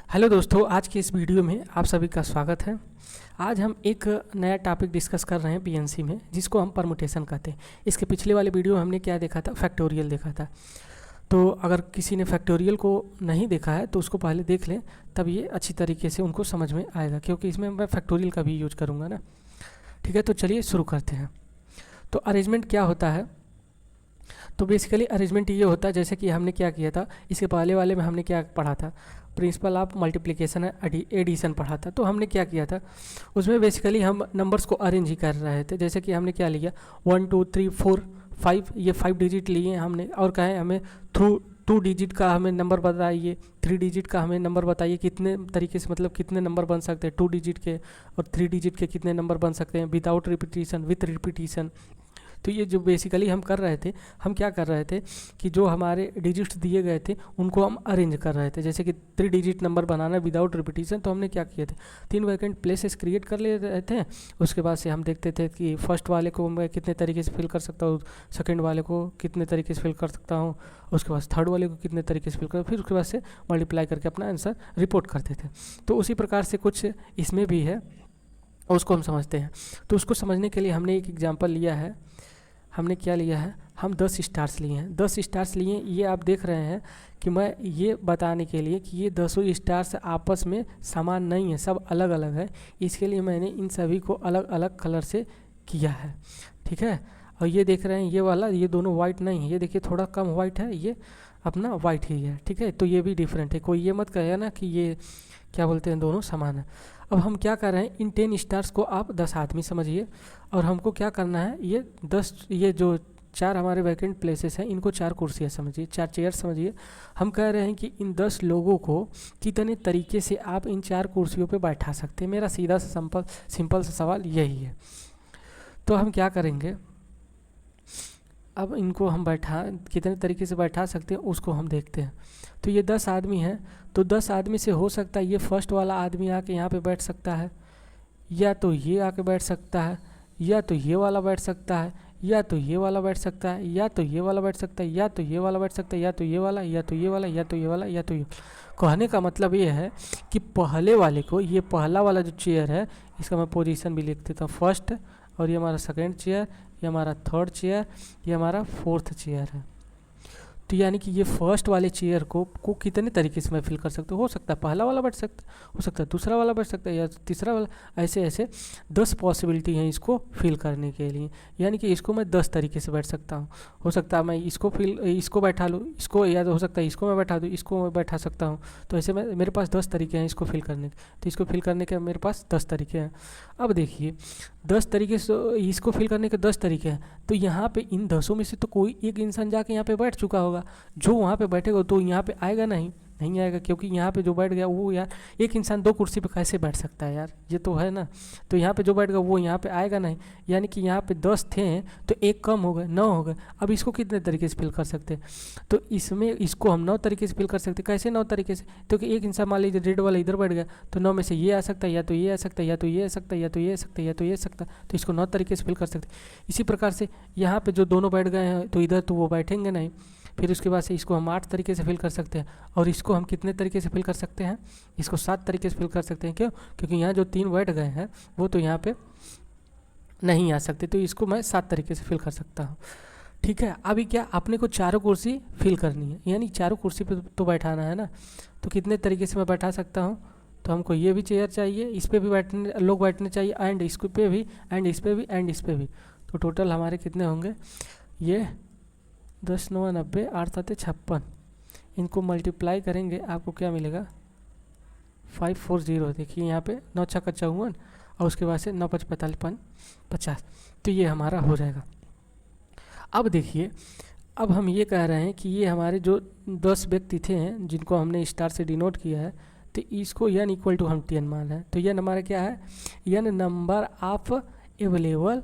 Hello दोस्तों, आज की इस वीडियो में आप सभी का स्वागत है। आज हम एक नया टॉपिक डिस्कस कर रहे हैं पीएनसी में, जिसको हम परमुटेशन कहते हैं। इसके पिछले वाले वीडियो में हमने क्या देखा था, फैक्टोरियल देखा था। तो अगर किसी ने फैक्टोरियल को नहीं देखा है तो उसको पहले देख लें, तब ये अच्छी तरीके से उनको समझ में आएगा, क्योंकि इसमें मैं फैक्टोरियल का भी यूज करूँगा ना। ठीक है, तो चलिए शुरू करते हैं। तो अरेंजमेंट क्या होता है? तो बेसिकली अरेंजमेंट ये होता है, जैसे कि हमने क्या किया था, इसके पहले वाले में हमने क्या पढ़ा था, प्रिंसिपल ऑफ मल्टीप्लिकेशन एडिशन पढ़ा था। तो हमने क्या किया था, उसमें बेसिकली हम नंबर्स को अरेंज ही कर रहे थे। जैसे कि हमने क्या लिया, 1 2 3 4 5, ये 5 डिजिट लिए हमने, और कहें हमें थ्रू 2 डिजिट का हमें नंबर बताइए, 3 डिजिट का हमें नंबर बताइए, कितने तरीके से, मतलब कितने नंबर बन सकते हैं 2 डिजिट के, और 3 डिजिट के कितने नंबर बन सकते हैं विदाउट रिपीटिशन, विथ रिपीटिशन। तो ये जो बेसिकली हम कर रहे थे, हम क्या कर रहे थे कि जो हमारे डिजिट्स दिए गए थे उनको हम अरेंज कर रहे थे। जैसे कि 3 डिजिट नंबर बनाना विदाउट रिपीटिशन, तो हमने क्या किया था, 3 वैकेंट प्लेसेस क्रिएट कर ले रहे थे। उसके बाद से हम देखते थे कि फर्स्ट वाले को मैं कितने तरीके से फिल कर सकता हूँ, सेकेंड वाले को कितने तरीके से फिल कर सकता हूँ, उसके बाद थर्ड वाले को कितने तरीके से फिल कर, फिर उसके बाद से मल्टीप्लाई करके अपना आंसर रिपोर्ट करते थे। तो उसी प्रकार से कुछ इसमें भी है, उसको हम समझते हैं। तो उसको समझने के लिए हमने एक एग्जांपल लिया है। हमने क्या लिया है, हम 10 स्टार्स लिए हैं। 10 स्टार्स लिए, ये आप देख रहे हैं कि मैं ये बताने के लिए कि ये 10 स्टार्स आपस में समान नहीं है, सब अलग अलग है। इसके लिए मैंने इन सभी को अलग अलग कलर से किया है। ठीक है, और ये देख रहे हैं ये वाला, ये दोनों वाइट नहीं है, ये देखिए थोड़ा कम वाइट है, ये अपना वाइट ही है। ठीक है, तो ये भी डिफरेंट है। कोई ये मत कहेगा ना कि ये क्या बोलते हैं, दोनों समान है। अब हम क्या कर रहे हैं, इन 10 स्टार्स को आप 10 आदमी समझिए, और हमको क्या करना है, ये 10, ये जो 4 हमारे वैकेंट प्लेसेस हैं, इनको 4 कुर्सियाँ समझिए, 4 चेयर समझिए। हम कह रहे हैं कि इन 10 लोगों को कितने तरीके से आप इन 4 कुर्सियों पे बैठा सकते हैं। मेरा सीधा सा सिंपल सा सवाल यही है। तो हम क्या करेंगे, अब इनको हम कितने तरीके से बैठा सकते हैं उसको हम देखते हैं। तो ये 10 आदमी हैं, तो 10 आदमी से हो सकता है ये फर्स्ट वाला आदमी आके यहाँ पे बैठ सकता है, या तो ये आके बैठ सकता है, या तो ये वाला बैठ सकता है, या तो ये वाला बैठ सकता है, या तो ये वाला बैठ सकता है, या तो ये वाला बैठ सकता है, या तो ये वाला, या तो ये वाला, या तो ये वाला, या तो ये। कहने का मतलब ये है कि पहले वाले को, ये पहला वाला जो चेयर है, इसका मैं पोजीशन भी लिख देता हूँ, फर्स्ट, और ये हमारा सेकेंड चेयर, ये हमारा थर्ड चेयर, ये हमारा फोर्थ चेयर है। तो यानी कि ये फर्स्ट वाले चेयर को कितने तरीके से मैं फिल कर सकता हूँ। हो सकता है पहला वाला बैठ सकता है, हो सकता है दूसरा वाला बैठ सकता है, या तीसरा वाला, ऐसे ऐसे 10 पॉसिबिलिटी हैं इसको फिल करने के लिए। यानी कि इसको मैं 10 तरीके से बैठ सकता हूँ। हो सकता है मैं इसको बैठा लूँ, इसको, या तो हो सकता है इसको मैं बैठा दूँ, इसको मैं बैठा सकता हूँ। तो ऐसे मेरे पास 10 तरीके हैं इसको फिल करने के। तो इसको फिल करने के मेरे पास 10 तरीके हैं। अब देखिए 10 तरीके से इसको फिल करने के 10 तरीके हैं, तो यहाँ पे इन 10 में से तो कोई एक इंसान जाके यहाँ पे बैठ चुका होगा। जो वहाँ पे बैठेगा तो यहाँ पे आएगा नहीं आएगा, क्योंकि यहाँ पे जो बैठ गया वो, यार एक इंसान 2 कुर्सी पे कैसे बैठ सकता है यार, ये तो है ना। तो यहाँ पे जो बैठ गया वो यहाँ पे आएगा नहीं। यानी कि यहाँ पे 10 थे तो एक कम हो गए, 9 हो गए। अब इसको कितने तरीके से फिल कर सकते हैं, तो इसमें इसको हम 9 तरीके से फिल कर सकते हैं। कैसे 9 तरीके से, क्योंकि एक इंसान मान लीजिए रेड वाला इधर बैठ गया, तो 9 में से ये आ सकता है, या तो ये आ सकता है, या तो ये आ सकता है, या तो ये आ सकता है, या तो ये आ सकता है। तो इसको 9 तरीके से फिल कर सकते हैं। इसी प्रकार से यहाँ पे जो दोनों बैठ गए हैं तो इधर तो वो बैठेंगे नहीं। फिर उसके बाद से इसको हम 8 तरीके से फिल कर सकते हैं, और इसको हम कितने तरीके से फिल कर सकते हैं, इसको 7 तरीके से फिल कर सकते हैं। क्यों? क्योंकि यहाँ जो 3 बैठ गए हैं वो तो यहाँ पे नहीं आ सकते, तो इसको मैं 7 तरीके से फिल कर सकता हूँ। ठीक है, अभी क्या अपने को 4 कुर्सी फिल करनी है, यानी 4 कुर्सी पे तो बैठाना है ना। तो कितने तरीके से मैं बैठा सकता हूँ, तो हमको ये भी चेयर चाहिए, इस पर भी लोग बैठने चाहिए, एंड इस पे भी, एंड इस पे भी, एंड इस पे भी। तो टोटल हमारे कितने होंगे, ये 10 9 90, 8 7 56। इनको मल्टीप्लाई करेंगे आपको क्या मिलेगा, 540। देखिए यहाँ पे 9 6 54, और उसके बाद से 9 5 45 50। तो ये हमारा हो जाएगा। अब देखिए, अब हम ये कह रहे हैं कि ये हमारे जो 10 व्यक्ति थे जिनको हमने स्टार से डिनोट किया है, तो इसको n इक्वल टू हम 10 मान रहे हैं। तो n हमारा क्या है, n number of available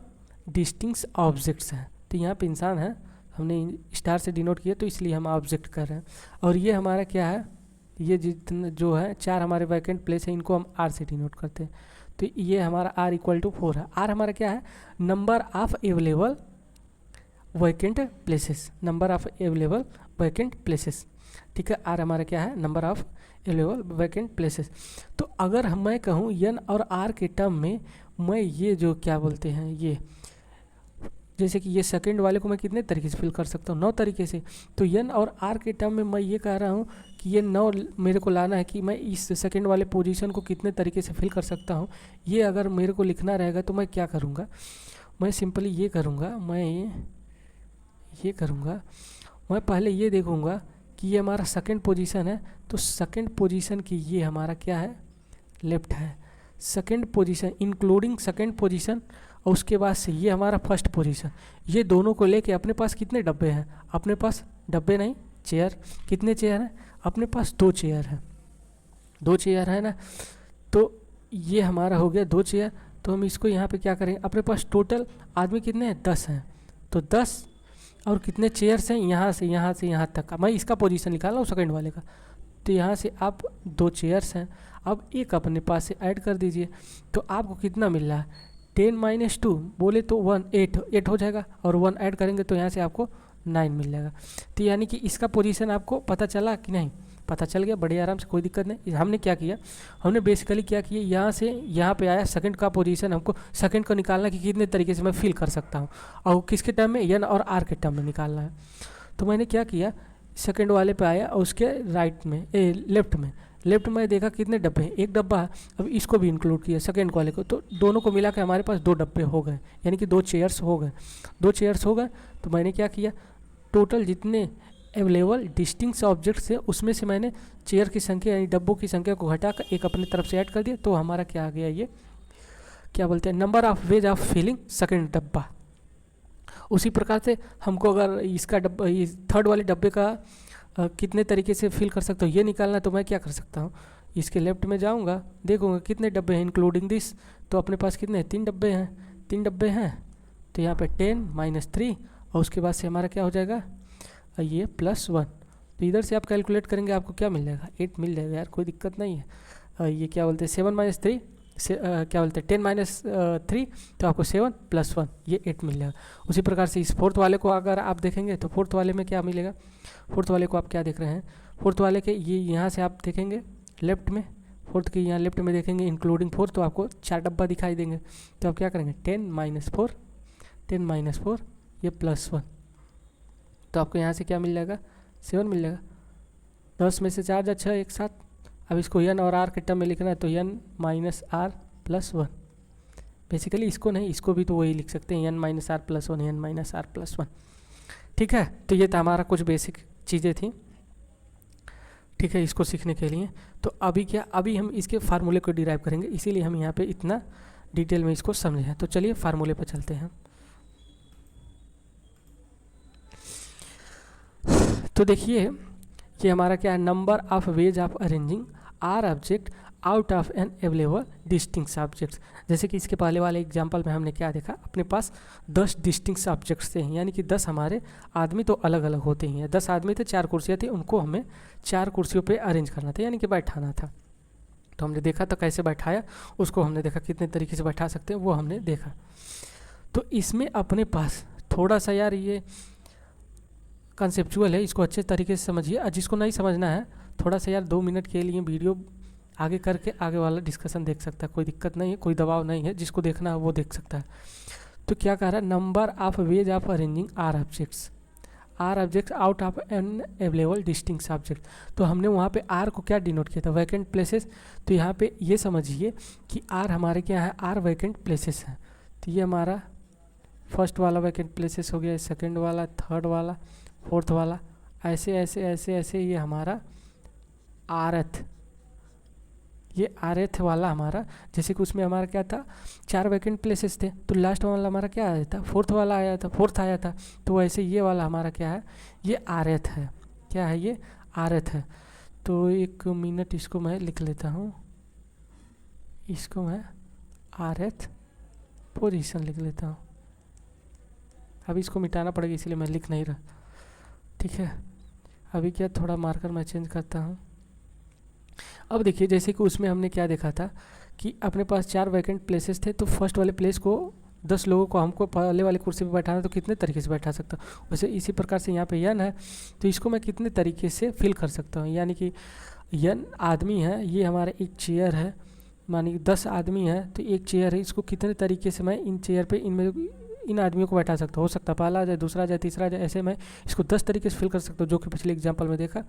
distinct objects हैं। तो यहाँ पे इंसान है, हमने स्टार से डिनोट किया तो इसलिए हम ऑब्जेक्ट कर रहे हैं। और ये हमारा क्या है, ये जितने जो है 4 हमारे वैकेंट प्लेस है, इनको हम r से डिनोट करते हैं। तो ये हमारा r इक्वल टू 4 है। r हमारा क्या है, number of available vacant places, number of available vacant places. ठीक है। आर हमारा क्या है, number of available vacant places. तो अगर मैं कहूँ एन और आर के टर्म में, मैं ये जो क्या बोलते हैं, ये जैसे कि ये सेकंड वाले को मैं कितने तरीके से फिल कर सकता हूँ, 9 तरीके से। तो एन और आर के टर्म में मैं ये कह रहा हूँ कि ये 9 मेरे को लाना है कि मैं इस सेकंड वाले पोजीशन को कितने तरीके से फिल कर सकता हूँ। ये अगर मेरे को लिखना रहेगा तो मैं क्या करूँगा, मैं सिंपली ये करूँगा, मैं पहले ये देखूँगा कि ये हमारा सेकंड पोजीशन है, तो सेकंड पोजीशन की ये हमारा क्या है, लेफ्ट है। Second position including second position, और उसके बाद से ये हमारा फर्स्ट पोजीशन। ये दोनों को लेके अपने पास कितने डब्बे हैं, अपने पास डब्बे नहीं, चेयर। कितने चेयर हैं अपने पास, 2 चेयर हैं, 2 चेयर है ना। तो ये हमारा हो गया 2 चेयर। तो हम इसको यहाँ पे क्या करेंगे, अपने पास टोटल आदमी कितने हैं, 10 हैं। तो 10 और कितने चेयर्स हैं, यहाँ से यहाँ तक। मैं इसका पोजीशन निकाल रहा हूँ सेकंड वाले का। तो यहाँ से आप 2 चेयर्स हैं, अब एक अपने पास से ऐड कर दीजिए। तो आपको कितना मिल रहा है, 10 - 2 बोले तो 1 8 हो जाएगा, और 1 ऐड करेंगे तो यहाँ से आपको 9 मिल जाएगा। तो यानी कि इसका पोजीशन आपको पता चला कि नहीं, पता चल गया, बड़े आराम से, कोई दिक्कत नहीं। हमने क्या किया, हमने बेसिकली क्या किया, यहाँ से यहाँ पे आया सेकंड का पोजीशन, हमको सेकंड को निकालना कि कितने तरीके से मैं फिल कर सकता हूँ, और किसके टर्म में, एन और आर के टर्म में निकालना है। तो मैंने क्या किया, सेकंड वाले पे आया और उसके राइट में लेफ्ट में देखा कितने डब्बे हैं, 1 डब्बा है। अब इसको भी इंक्लूड किया सेकंड वाले को, तो दोनों को मिला के हमारे पास 2 डब्बे हो गए, यानी कि 2 चेयर्स हो गए, 2 चेयर्स हो गए। तो मैंने क्या किया, टोटल जितने अवेलेबल डिस्टिंक्ट ऑब्जेक्ट्स है उसमें से मैंने चेयर की संख्या यानी डब्बों की संख्या को घटाकर एक अपनी तरफ से ऐड कर दिया। तो हमारा क्या आ गया, ये क्या बोलते हैं, number of ways of filling second डब्बा। उसी प्रकार से हमको अगर इसका डब्बा, इस थर्ड वाले डब्बे का कितने तरीके से फिल कर सकता हूँ ये निकालना है, तो मैं क्या कर सकता हूँ, इसके लेफ्ट में जाऊँगा, देखूँगा कितने डब्बे हैं इंक्लूडिंग दिस। तो अपने पास कितने हैं, 3 डब्बे हैं, 3 डब्बे हैं। तो यहाँ पे 10 - 3, और उसके बाद से हमारा क्या हो जाएगा, ये +1। तो इधर से आप कैलकुलेट करेंगे, आपको क्या मिल जाएगा, 8 मिल जाएगा यार, कोई दिक्कत नहीं है। ये क्या बोलते हैं, 7 - 3 से क्या बोलते हैं, 10 - 3, तो आपको 7 + 1 ये 8 मिल जाएगा। उसी प्रकार से इस फोर्थ वाले को अगर आप देखेंगे तो फोर्थ वाले में क्या मिलेगा, फोर्थ वाले को आप क्या देख रहे हैं, फोर्थ वाले के ये यहाँ से आप देखेंगे लेफ्ट में, फोर्थ के यहाँ लेफ्ट में देखेंगे इंक्लूडिंग 4, तो आपको 4 डब्बा दिखाई देंगे। तो आप क्या करेंगे, 10 - 4 ये +1, तो आपको यहाँ से क्या मिल जाएगा, 7 मिल जाएगा। 10 में से 4 जा 6 एक साथ। अब इसको एन और आर के टर्म में लिखना है, तो n - r + 1। बेसिकली इसको नहीं, इसको भी तो वही लिख सकते हैं, n - r + 1, n - r + 1। ठीक है, तो ये था हमारा कुछ बेसिक चीज़ें थी, ठीक है, इसको सीखने के लिए। तो अभी हम इसके फार्मूले को डिराइव करेंगे, इसीलिए हम यहाँ पे इतना डिटेल में इसको समझे हैं। तो चलिए फार्मूले पर चलते हैं। तो देखिए ये हमारा क्या है, number of ways of arranging r object out of n available distinct objects. जैसे कि इसके पहले वाले एग्जांपल में हमने क्या देखा, अपने पास 10 डिस्टिंक्ट ऑब्जेक्ट्स थे, यानी कि 10 हमारे आदमी तो अलग अलग होते ही हैं। 10 आदमी थे, 4 कुर्सियाँ थी, उनको हमें 4 कुर्सियों पे अरेंज करना था, यानी कि बैठाना था। तो हमने देखा तो कैसे बैठाया, उसको हमने देखा कितने तरीके से बैठा सकते हैं वो हमने देखा। तो इसमें अपने पास थोड़ा सा यार ये कंसेप्चुअल है, इसको अच्छे तरीके से समझिए, और जिसको नहीं समझना है थोड़ा सा यार 2 मिनट के लिए वीडियो आगे करके आगे वाला डिस्कशन देख सकता है, कोई दिक्कत नहीं है, कोई दबाव नहीं है, जिसको देखना है वो देख सकता है। तो क्या कह रहा है, number of ways of arranging r objects out of n available distinct object. तो हमने वहाँ पे आर को क्या डिनोट किया था, वैकेंट प्लेसेस। तो यहाँ पे ये समझिए कि आर हमारे क्या है, आर वैकेंट प्लेसेस हैं। तो ये हमारा फर्स्ट वाला वैकेंट प्लेसेस हो गया, सेकेंड वाला, थर्ड वाला, फोर्थ वाला, ऐसे ऐसे ऐसे ऐसे ये हमारा आरथ, ये आरथ वाला हमारा, जैसे कि उसमें हमारा क्या था, 4 वैकेंट प्लेसेस थे, तो लास्ट वाला हमारा क्या आया था, फोर्थ आया था। तो वैसे ये वाला हमारा क्या है, ये आरथ है, क्या है, ये आरथ है। तो 1 मिनट इसको मैं लिख लेता हूँ, इसको मैं आरथ पोजीशन लिख लेता हूँ। अब इसको मिटाना पड़ेगा इसलिए मैं लिख नहीं रहा, ठीक है। अभी क्या थोड़ा मार्कर मैं चेंज करता हूँ। अब देखिए जैसे कि उसमें हमने क्या देखा था कि अपने पास 4 वैकेंट प्लेसेस थे, तो फर्स्ट वाले प्लेस को 10 लोगों को हमको पहले वाली कुर्सी पे बैठाना है तो कितने तरीके से बैठा सकता हूँ। वैसे इसी प्रकार से यहाँ पे n है तो इसको मैं कितने तरीके से फिल कर सकता हूँ, यानी कि n आदमी है, ये हमारा एक चेयर है, मानिए 10 आदमी है तो एक चेयर है, इसको कितने तरीके से मैं इन चेयर पे इन आदमियों को बैठा सकता हूँ। हो सकता है पहला आ जाए, दूसरा आ जाए, तीसरा आ जाए, ऐसे मैं इसको 10 तरीके से फिल कर सकता हूँ, जो कि पिछले एग्जाम्पल में देखा।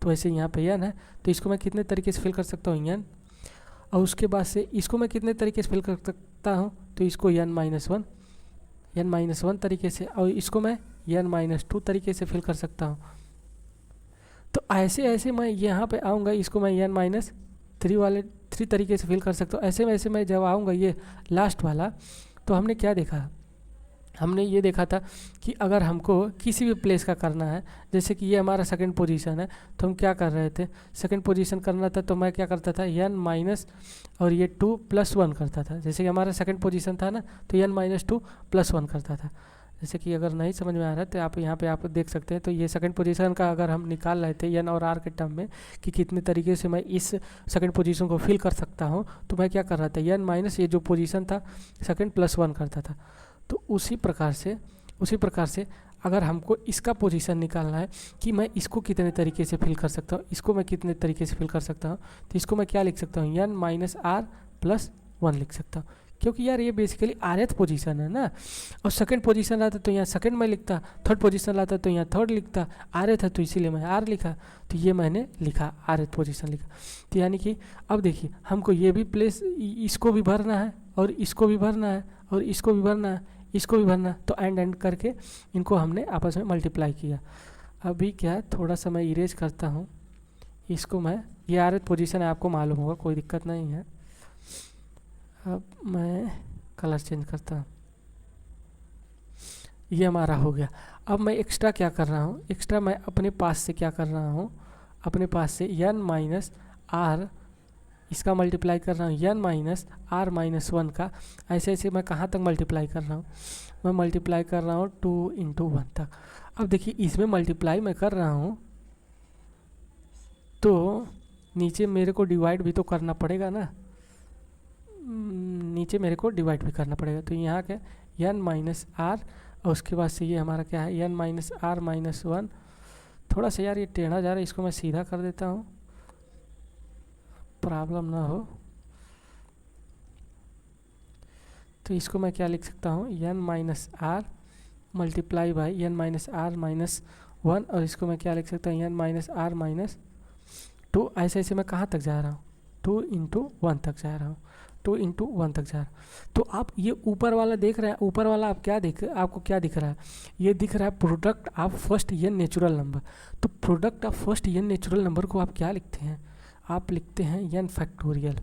तो ऐसे यहाँ पे n है तो इसको मैं कितने तरीके से फिल कर सकता हूँ n, और उसके बाद से इसको मैं कितने तरीके से फिल कर सकता हूँ, तो इसको n-1 तरीके से, और इसको मैं n-2 तरीके से फिल कर सकता हूँ। तो ऐसे ऐसे मैं यहाँ पे आऊँगा, इसको मैं n-3 तरीके से फिल कर सकता हूँ। ऐसे वैसे मैं जब आऊँगा ये लास्ट वाला, तो हमने क्या देखा, हमने ये देखा था कि अगर हमको किसी भी प्लेस का करना है, जैसे कि ये हमारा सेकंड पोजीशन है, तो हम क्या कर रहे थे, सेकंड पोजीशन करना था तो मैं क्या करता था n- और ये 2+1 करता था। जैसे कि हमारा सेकंड पोजीशन था ना, तो n-2+1 करता था। जैसे कि अगर नहीं समझ में आ रहा है तो आप यहाँ पे आप देख सकते हैं। तो ये सेकंड पोजीशन का अगर हम निकाल रहे थे n और r के टर्म में कि कितने तरीके से मैं इस सेकंड पोजीशन को फिल कर सकता हूँ, तो मैं क्या कर रहा था, n- ये जो पोजीशन था सेकंड +1 करता था। तो उसी प्रकार से अगर हमको इसका पोजीशन निकालना है कि मैं इसको कितने तरीके से फिल कर सकता हूँ, इसको मैं कितने तरीके से फिल कर सकता हूँ, तो इसको मैं क्या लिख सकता हूँ, n-r+1 लिख सकता हूँ। क्योंकि यार ये बेसिकली rth पोजीशन है ना, और सेकंड पोजीशन आता तो यहाँ सेकंड में लिखता, थर्ड पोजीशन आता तो यहाँ थर्ड लिखता, rth है तो इसीलिए मैं r लिखा, तो ये मैंने लिखा rth पोजीशन लिखा। तो यानी कि अब देखिए हमको ये भी प्लेस, इसको भी भरना है और इसको भी भरना है और इसको भी भरना है, इसको भी भरना, तो एंड करके इनको हमने आपस में मल्टीप्लाई किया। अभी क्या थोड़ा सा मैं इरेज करता हूँ इसको, मैं ये rth पोजीशन है, आपको मालूम होगा, कोई दिक्कत नहीं है। अब मैं कलर चेंज करता हूँ, ये हमारा हो गया। अब मैं एक्स्ट्रा क्या कर रहा हूँ, एक्स्ट्रा मैं अपने पास से क्या कर रहा हूँ, अपने पास से n-r इसका मल्टीप्लाई कर रहा हूँ n-r-1 का। ऐसे ऐसे मैं कहाँ तक मल्टीप्लाई कर रहा हूँ, मैं मल्टीप्लाई कर रहा हूँ 2 × 1 तक। अब देखिए इसमें मल्टीप्लाई मैं कर रहा हूँ तो नीचे मेरे को डिवाइड भी तो करना पड़ेगा ना, नीचे मेरे को डिवाइड भी करना पड़ेगा। तो यहाँ क्या n-r, और उसके बाद से ये हमारा क्या है n-r-1। थोड़ा सा यार ये टेढ़ा जा रहा है, इसको मैं सीधा कर देता हूँ, प्रॉब्लम ना हो। तो इसको मैं क्या लिख सकता हूँ, n-r मल्टीप्लाई बाई n-r-1, और इसको मैं क्या लिख सकता हूँ, n-r-2। ऐसे ऐसे मैं कहाँ तक जा रहा हूँ, 2 × 1 तक जा रहा हूँ, 2 × 1 तक जा रहा हूँ। तो आप ये ऊपर वाला देख रहे हैं, ऊपर वाला आपको क्या दिख रहा है, ये दिख रहा है product of first n natural number. तो product of first n natural number को आप क्या लिखते हैं, आप लिखते हैं n फैक्टोरियल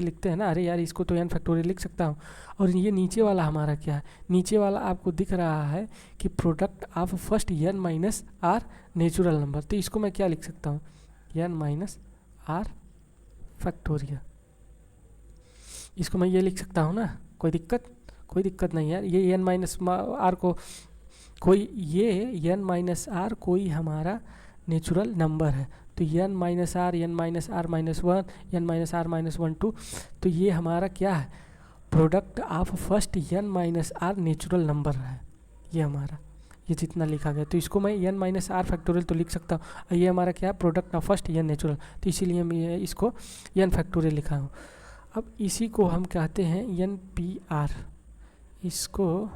लिखते हैं ना। अरे यार इसको तो n फैक्टोरियल लिख सकता हूँ। और ये नीचे वाला हमारा क्या है, नीचे वाला आपको दिख रहा है कि product of first n - r natural number. तो इसको मैं क्या लिख सकता हूँ, n - r फैक्टोरियल, इसको मैं ये लिख सकता हूँ ना। कोई दिक्कत नहीं यार। ये n - r को कोई n - r कोई हमारा नेचुरल नंबर है, तो n - r, n - r -1, n - r -1 2, तो ये हमारा क्या है, product of first n - r natural number है ये हमारा, ये जितना लिखा गया। तो इसको मैं n - r फैक्टोरियल तो लिख सकता हूँ। ये हमारा क्या है, product of first n natural, तो इसीलिए मैं इसको n फैक्टोरियल लिखा हूँ। अब इसी को हम कहते हैं NPR, इसको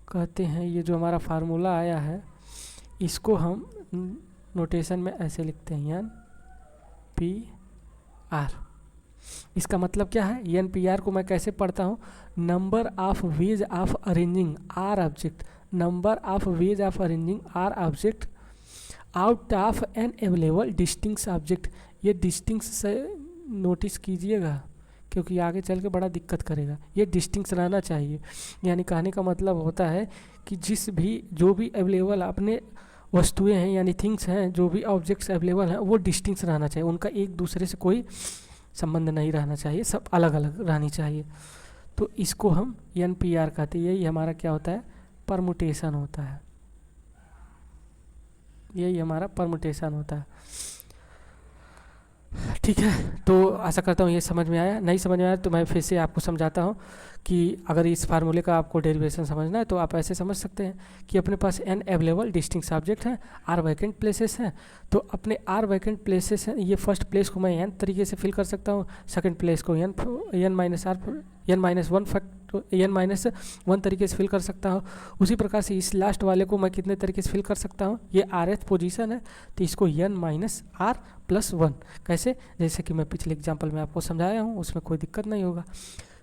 कहते हैं, ये जो हमारा फार्मूला आया है इसको हम नोटेशन में ऐसे लिखते हैं NPR। इसका मतलब क्या है, NPR को मैं कैसे पढ़ता हूँ, number of ways of arranging r object, number of ways of arranging r object out of n available distinct object. ये डिस्टिंक्ट से नोटिस कीजिएगा क्योंकि आगे चल के बड़ा दिक्कत करेगा। ये डिस्टिंक्ट रहना चाहिए, यानी कहने का मतलब होता है कि जो भी अवेलेबल अपने वस्तुएं हैं यानी थिंग्स हैं, जो भी ऑब्जेक्ट्स अवेलेबल हैं वो डिस्टिंक्ट रहना चाहिए, उनका एक दूसरे से कोई संबंध नहीं रहना चाहिए, सब अलग अलग रहनी चाहिए। तो इसको हम NPR कहते हैं। यही हमारा क्या होता है, परमुटेशन होता है, यही हमारा परमुटेशन होता है। ठीक है, तो आशा करता हूँ ये समझ में आया। नहीं समझ में आया तो मैं फिर से आपको समझाता हूँ कि अगर इस फार्मूले का आपको डेरिवेशन समझना है तो आप ऐसे समझ सकते हैं कि अपने पास n अवेलेबल डिस्टिंक्ट सब्जेक्ट हैं, r वैकेंट प्लेसेस हैं। तो अपने r वैकेंट प्लेसेस हैं, ये फर्स्ट प्लेस को मैं n तरीके से फिल कर सकता हूँ, सेकंड प्लेस को n-1 तरीके से फिल कर सकता हूँ। उसी प्रकार से इस लास्ट वाले को मैं कितने तरीके से फिल कर सकता हूँ, ये rth पोजीशन है तो इसको n-r+1 कैसे, जैसे कि मैं पिछले एग्जांपल में आपको समझाया हूँ, उसमें कोई दिक्कत नहीं होगा।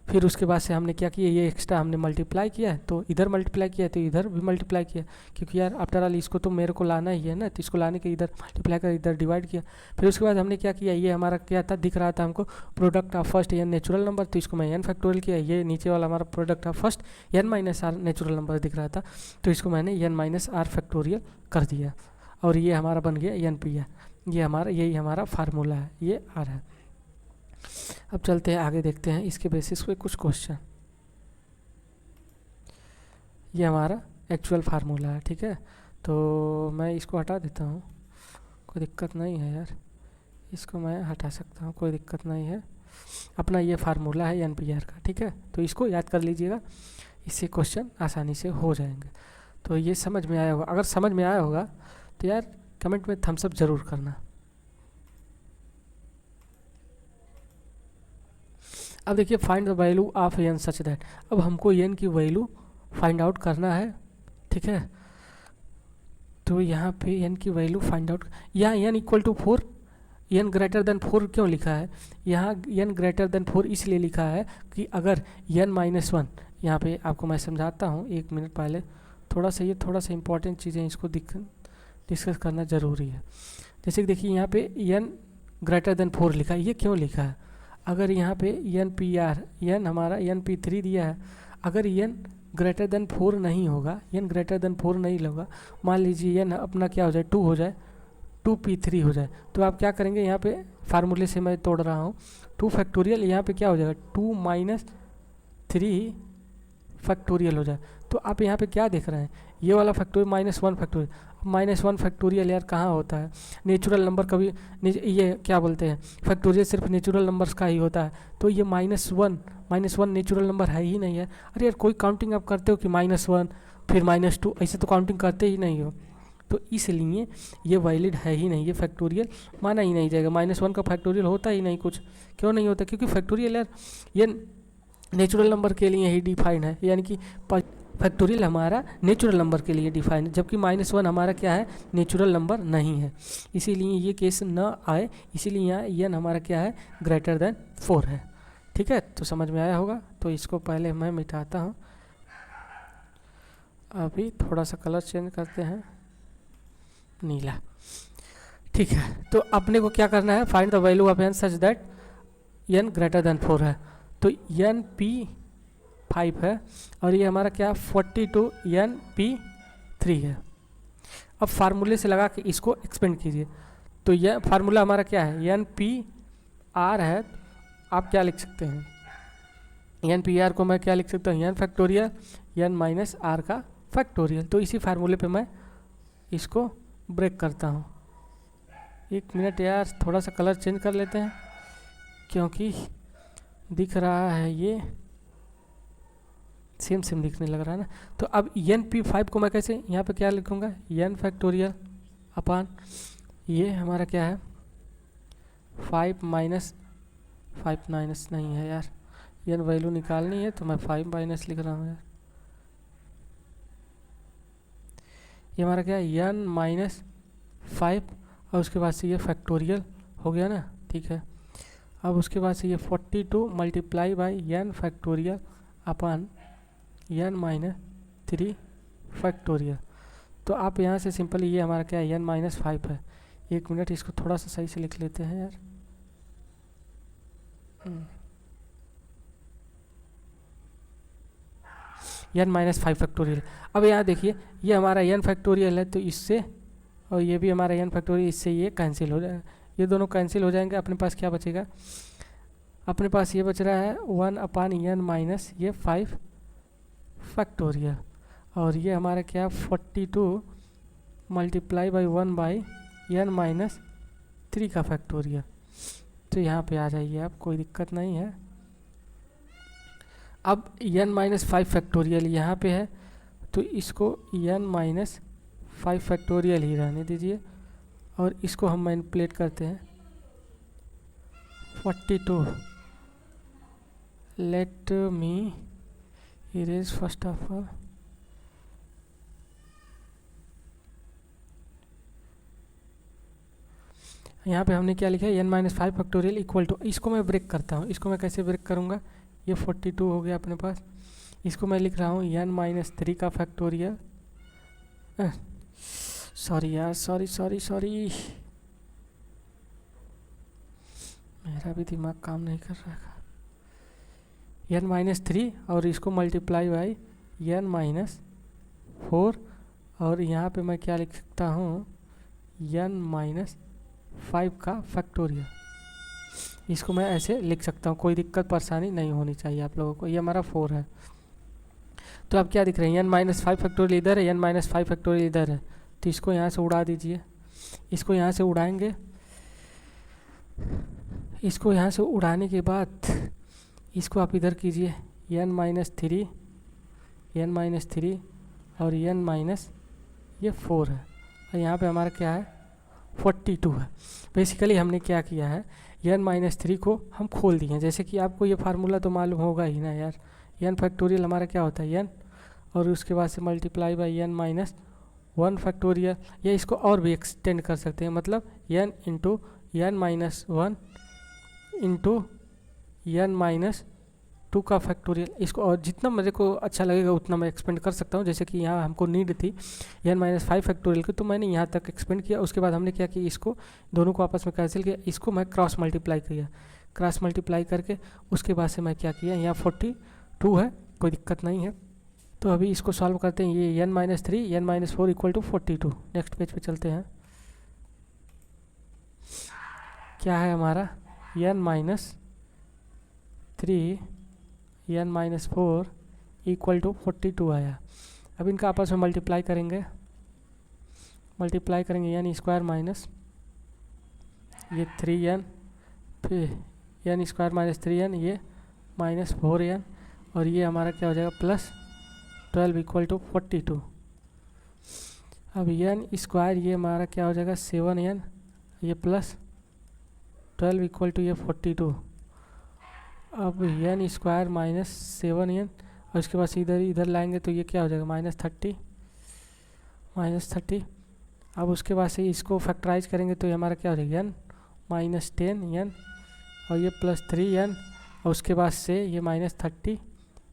फिर उसके बाद से हमने क्या किया, ये एक्स्ट्रा हमने मल्टीप्लाई किया है तो इधर मल्टीप्लाई किया तो इधर भी मल्टीप्लाई किया, क्योंकि यार आफ्टर ऑल इसको तो मेरे को लाना ही है ना, तो इसको लाने के इधर मल्टीप्लाई कर इधर डिवाइड किया। फिर उसके बाद हमने क्या किया, ये हमारा क्या था, दिख रहा था हमको product of first n natural number, तो इसको मैं n फैक्टोरियल किया। ये नीचे वाला हमारा product of first n-r natural number दिख रहा था तो इसको मैंने n-r फैक्टोरियल कर दिया और ये हमारा बन गया n p है। ये हमारा यही हमारा फार्मूला है, ये r है। अब चलते हैं आगे, देखते हैं इसके बेसिस पे कुछ क्वेश्चन। ये हमारा एक्चुअल फार्मूला है, ठीक है, तो मैं इसको हटा देता हूँ, कोई दिक्कत नहीं है यार, इसको मैं हटा सकता हूँ, कोई दिक्कत नहीं है। अपना ये फार्मूला है NPR का, ठीक है, तो इसको याद कर लीजिएगा, इससे क्वेश्चन आसानी से हो जाएंगे। तो ये समझ में आया होगा, अगर समझ में आया होगा तो यार कमेंट में थम्स अप ज़रूर करना। अब देखिए, find the value of n such that, अब हमको n की वैल्यू फाइंड आउट करना है, ठीक है। तो यहाँ पे n की वैल्यू फाइंड आउट, यहाँ n = 4, n ग्रेटर देन 4 क्यों लिखा है, यहाँ n ग्रेटर देन 4 इसलिए लिखा है कि अगर n-1, यहाँ पे आपको मैं समझाता हूँ, 1 मिनट पहले थोड़ा सा इंपॉर्टेंट चीज़ें इसको डिस्कस करना ज़रूरी है। जैसे कि देखिए यहाँ पे n ग्रेटर देन 4 लिखा है, ये क्यों लिखा है, अगर यहाँ पे NPR n हमारा NP3 दिया है, अगर n ग्रेटर देन 4 नहीं होगा, n ग्रेटर देन 4 नहीं होगा, मान लीजिए n अपना क्या हो जाए, 2 हो जाए, 2p3 हो जाए, तो आप क्या करेंगे, यहाँ पे फार्मूले से मैं तोड़ रहा हूँ, 2 फैक्टोरियल यहाँ पे क्या हो जाएगा, 2 - 3 फैक्टोरियल हो जाए। तो आप यहाँ पे क्या देख रहे हैं, ये वाला फैक्टोरियल -1 फैक्टोरियल, -1 फैक्टोरियल यार कहाँ होता है, नेचुरल नंबर कभी, ये क्या बोलते हैं, फैक्टोरियल सिर्फ नेचुरल नंबर्स का ही होता है, तो ये -1 नेचुरल नंबर है ही नहीं है। अरे यार कोई काउंटिंग आप करते हो कि -1 फिर -2, ऐसे तो काउंटिंग करते ही नहीं हो, तो इसलिए ये वैलिड है ही नहीं, ये फैक्टोरियल माना ही नहीं जाएगा। -1 का फैक्टोरियल होता ही नहीं कुछ, क्यों नहीं होता, क्योंकि फैक्टोरियल यार ये नेचुरल नंबर के लिए ही डिफाइन है, यानी कि फैक्टोरियल हमारा नेचुरल नंबर के लिए डिफाइन है, जबकि -1 हमारा क्या है, नेचुरल नंबर नहीं है, इसीलिए ये केस न आए, इसीलिए यहाँ n हमारा क्या है, ग्रेटर देन 4 है, ठीक है। तो समझ में आया होगा, तो इसको पहले मैं मिटाता हूँ, अभी थोड़ा सा कलर चेंज करते हैं, नीला, ठीक है। तो अपने को क्या करना है, find the value of n such that n greater than 4 है, तो NP5 है और ये हमारा क्या 42 NP3 है। अब फार्मूले से लगा के इसको एक्सपेंड कीजिए, तो यह फार्मूला हमारा क्या है, NPR है, आप क्या लिख सकते हैं, NPR को मैं क्या लिख सकता हूँ, n फैक्टोरियल n-r का फैक्टोरियल। तो इसी फार्मूले पे मैं इसको ब्रेक करता हूँ। 1 मिनट यार, थोड़ा सा कलर चेंज कर लेते हैं, क्योंकि दिख रहा है ये सेम दिखने लग रहा है ना। तो अब NP5 को मैं कैसे यहाँ पे क्या लिखूँगा, n फैक्टोरियल अपान, ये हमारा क्या है 5 माइनस नहीं है यार, n वैल्यू निकालनी है तो मैं 5 माइनस लिख रहा हूँ यार, ये हमारा क्या है n-5 और उसके बाद से ये फैक्टोरियल हो गया ना, ठीक है। अब उसके बाद से ये 42 multiply by n factorial upon n-3 factorial. तो आप यहाँ से सिंपली ये हमारा क्या है n-5 है। 1 मिनट, इसको थोड़ा सा सही से लिख लेते हैं यार, n-5 फैक्टोरियल। अब यहाँ देखिए ये हमारा n फैक्टोरियल है, तो इससे और ये भी हमारा n फैक्टोरियल, इससे ये कैंसिल हो जाएगा, ये दोनों कैंसिल हो जाएंगे। अपने पास क्या बचेगा, अपने पास ये बच रहा है 1 अपान n माइनस ये 5 फैक्टोरियल, और ये हमारा क्या 42 मल्टीप्लाई बाई 1 बाई n-3 का फैक्टोरियल। तो यहाँ पे आ जाइए आप, कोई दिक्कत नहीं है। अब n-5 फैक्टोरियल यहाँ पे है, तो इसको n-5 फैक्टोरियल ही रहने दीजिए और इसको हम मैनिपुलेट करते हैं 42। Let me erase first of all. यहाँ पे हमने क्या लिखा है, n-5 फैक्टोरियल इक्वल टू, इसको मैं ब्रेक करता हूँ। इसको मैं कैसे ब्रेक करूँगा, ये 42 हो गया अपने पास, इसको मैं लिख रहा हूँ n-3 का फैक्टोरियल। सॉरी यार, सॉरी, मेरा भी दिमाग काम नहीं कर रहा है। n-3 और इसको मल्टीप्लाई बाई n-4 और यहाँ पे मैं क्या लिख सकता हूँ, n-5 का फैक्टोरियल। इसको मैं ऐसे लिख सकता हूँ, कोई दिक्कत परेशानी नहीं होनी चाहिए आप लोगों को। ये हमारा 4 है। तो आप क्या दिख रहे हैं, n-5 फैक्टोरियल इधर है, n-5 फैक्टोरियल इधर है, तो इसको यहाँ से उड़ा दीजिए। इसको यहाँ से उड़ाएंगे, इसको यहाँ से उड़ाने के बाद इसको आप इधर कीजिए, n-3 और ये 4 है और यहाँ पे हमारा क्या है 42 है। बेसिकली हमने क्या किया है, n-3 को हम खोल दिए हैं। जैसे कि आपको ये फार्मूला तो मालूम होगा ही ना यार, n फैक्टोरियल हमारा क्या होता है n और उसके बाद से मल्टीप्लाई बाई n-1 फैक्टोरियल, या इसको और भी एक्सटेंड कर सकते हैं, मतलब n into n-1 into n-2 का फैक्टोरियल। इसको और जितना मेरे को अच्छा लगेगा उतना मैं एक्सपेंड कर सकता हूँ। जैसे कि यहाँ हमको नीड थी n-5 फैक्टोरियल की, तो मैंने यहाँ तक एक्सपेंड किया। उसके बाद हमने क्या किया, इसको दोनों को आपस में कैंसिल किया, इसको मैं क्रॉस मल्टीप्लाई किया, क्रॉस मल्टीप्लाई करके उसके बाद से मैं क्या किया, यहाँ 42 है, कोई दिक्कत नहीं है। तो अभी इसको सॉल्व करते हैं, ये n-3 n-4 equal to 42। Next page पे चलते हैं। क्या है हमारा, n-3 n-4 इक्वल टू 42 आया। अब इनका आपस में मल्टीप्लाई करेंगे n स्क्वायर माइनस ये 3n, फिर n स्क्वायर माइनस 3n, ये माइनस 4n और ये हमारा क्या हो जाएगा प्लस 12 इक्वल टू 42। अब n स्क्वायर ये हमारा क्या हो जाएगा 7n, ये प्लस 12 इक्वल टू ये 42। अब n स्क्वायर माइनस 7n और इसके बाद इधर लाएंगे तो ये क्या हो जाएगा -30। अब उसके बाद से इसको फैक्टराइज करेंगे तो ये हमारा क्या हो जाएगा n माइनस 10n और ये प्लस 3n और उसके बाद से ये -30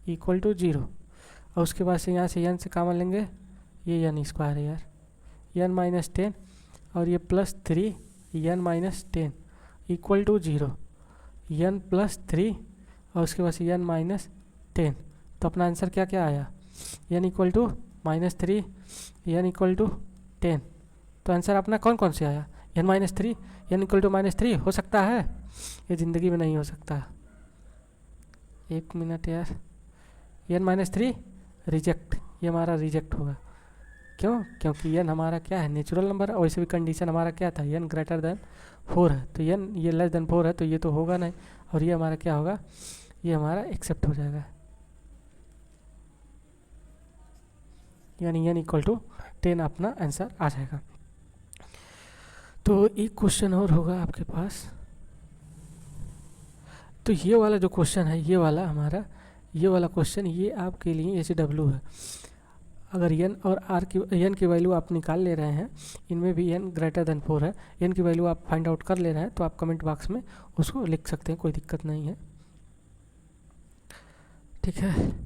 इक्वल टू 0 और उसके बाद से यहाँ से n से कॉमन लेंगे, ये n स्क्वायर है यार, n माइनस 10 और ये plus 3n minus 10 equal to 0, n plus 3 और उसके बाद से n माइनस 10। तो अपना आंसर क्या क्या आया, n equal to -3 n equal to 10। तो आंसर अपना कौन कौन से आया, n-3 n इक्वल टू -3 हो सकता है, ये ज़िंदगी में नहीं हो सकता। एक मिनट यार, n-3 रिजेक्ट, ये हमारा रिजेक्ट होगा। क्यों, क्योंकि n हमारा क्या है नेचुरल नंबर है और वैसे भी कंडीशन हमारा क्या था n ग्रेटर देन 4 है, तो n ये लेस देन 4 है तो ये तो होगा नहीं और ये हमारा क्या होगा, ये हमारा एक्सेप्ट हो जाएगा, यानी n इक्वल टू 10 अपना आंसर आ जाएगा। तो एक क्वेश्चन और होगा आपके पास, तो ये वाला जो क्वेश्चन है, ये वाला हमारा ये वाला क्वेश्चन ये आपके लिए SW है। अगर n और r की n की वैल्यू आप निकाल ले रहे हैं, इनमें भी n ग्रेटर देन 4 है, n की वैल्यू आप फाइंड आउट कर ले रहे हैं, तो आप कमेंट बॉक्स में उसको लिख सकते हैं, कोई दिक्कत नहीं है, ठीक है।